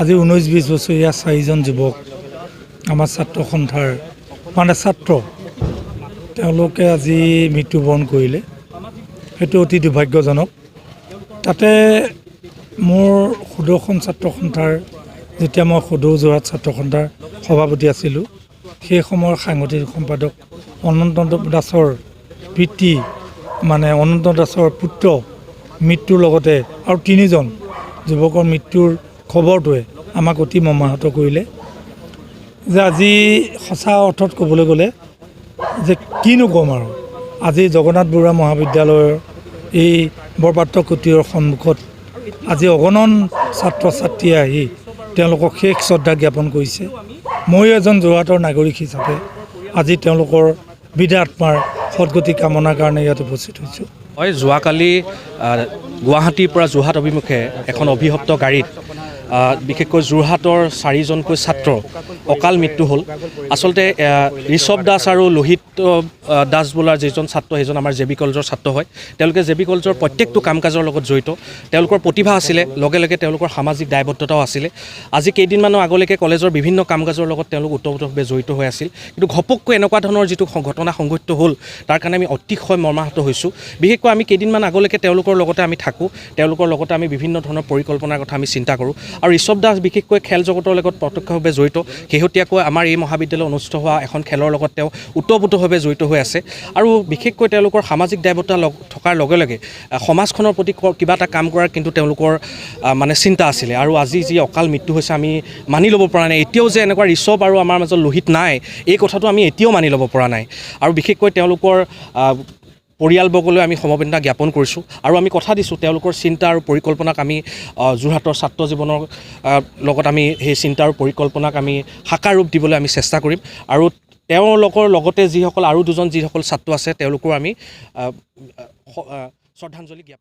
আজি 19-20 বছৰীয়া 4জন যুৱক আমাৰ ছাত্ৰ সন্থাৰ মানে ছাত্ৰ তেওঁলোকে আজি মৃত্যুবৰণ কৰিলে। সেইটো অতি দুৰ্ভাগ্যজনক। তাতে মোৰ সুদৰ্শন ছাত্ৰ সন্থাৰ যেতিয়া মই সদৌ যোৰহাট ছাত্ৰ সন্থাৰ সভাপতি আছিলোঁ, সেই সময়ৰ সাংগঠনিক সম্পাদক অনন্ত দাসৰ পিতৃ মানে অনন্ত দাসৰ পুত্ৰ মৃত্যুৰ লগতে আৰু 3জন যুৱকৰ মৃত্যুৰ খবৰটোৱে আমাক অতি মৰ্মাহত কৰিলে। যে আজি সঁচা অৰ্থত ক'বলৈ গ'লে যে কিনো ক'ম আৰু, আজি জগন্নাথ বৰুৱা মহাবিদ্যালয়ৰ এই বৰপাত্ৰ কুটীৰৰ সন্মুখত আজি অগণন ছাত্ৰ ছাত্ৰীয়ে আহি তেওঁলোকক শেষ শ্ৰদ্ধা জ্ঞাপন কৰিছে। ময়ো এজন যোৰহাটৰ নাগৰিক হিচাপে আজি তেওঁলোকৰ বিদায় আত্মাৰ সদগতি কামনাৰ কাৰণে ইয়াত উপস্থিত হৈছোঁ। হয়, যোৱাকালি গুৱাহাটীৰ পৰা যোৰহাট অভিমুখে এখন অভিশপ্ত গাড়ীত বিশেষকৈ যোৰহাটৰ 4জনকৈ ছাত্ৰ অকাল মৃত্যু হ'ল। আচলতে ঋষভ দাস আৰু লোহিত দাস বোলাৰ যিজন ছাত্ৰ, সেইজন আমাৰ জে বি কলেজৰ ছাত্ৰ হয়। তেওঁলোকে জে বি কলেজৰ প্ৰত্যেকটো কাম কাজৰ লগত জড়িত। তেওঁলোকৰ প্ৰতিভা আছিলে, লগে লগে তেওঁলোকৰ সামাজিক দায়বদ্ধতাও আছিলে। আজি কেইদিনমানৰ আগলৈকে কলেজৰ বিভিন্ন কাম কাজৰ লগত তেওঁলোক ওতঃপ্ৰোতভাৱে জড়িত হৈ আছিল। কিন্তু ঘপককৈ এনেকুৱা ধৰণৰ যিটো ঘটনা সংঘটিত হ'ল, তাৰ কাৰণে আমি অতিশয় মৰ্মাহত হৈছোঁ। বিশেষকৈ আমি কেইদিনমান আগলৈকে তেওঁলোকৰ লগতে আমি থাকোঁ, তেওঁলোকৰ লগতে আমি বিভিন্ন ধৰণৰ পৰিকল্পনাৰ কথা আমি চিন্তা কৰোঁ। আৰু ঋষভ দাস বিশেষকৈ খেল জগতৰ লগত প্ৰত্যক্ষভাৱে জড়িত। শেহতীয়াকৈ আমাৰ এই মহাবিদ্যালয়ত অনুষ্ঠিত হোৱা এখন খেলৰ লগত তেওঁ ওতঃপ্ৰোতভাৱে জড়িত হৈ আছে। আৰু বিশেষকৈ তেওঁলোকৰ সামাজিক দায়বদ্ধতা থকাৰ লগে লগে সমাজখনৰ প্ৰতি কিবা এটা কাম কৰাৰ কিন্তু তেওঁলোকৰ মানে চিন্তা আছিলে। আৰু আজি যি অকাল মৃত্যু হৈছে আমি মানি ল'ব পৰা নাই। এতিয়াও যে এনেকুৱা ঋষভ আৰু আমাৰ মাজত লোহিত নাই, এই কথাটো আমি এতিয়াও মানি ল'ব পৰা নাই। আৰু বিশেষকৈ তেওঁলোকৰ পৰিয়ালবৰ্গলৈ আমি সমবেদনা জ্ঞাপন কৰিছোঁ। আৰু আমি কথা দিছোঁ তেওঁলোকৰ চিন্তা আৰু পৰিকল্পনাক আমি যোৰহাটৰ ছাত্ৰ জীৱনৰ লগত আমি সেই চিন্তা আৰু পৰিকল্পনাক আমি সাকাৰ ৰূপ দিবলৈ আমি চেষ্টা কৰিম। আৰু তেওঁলোকৰ লগতে যিসকল আৰু 2জন যিসকল ছাত্ৰ আছে তেওঁলোকৰ আমি শ্ৰদ্ধাঞ্জলি জ্ঞাপন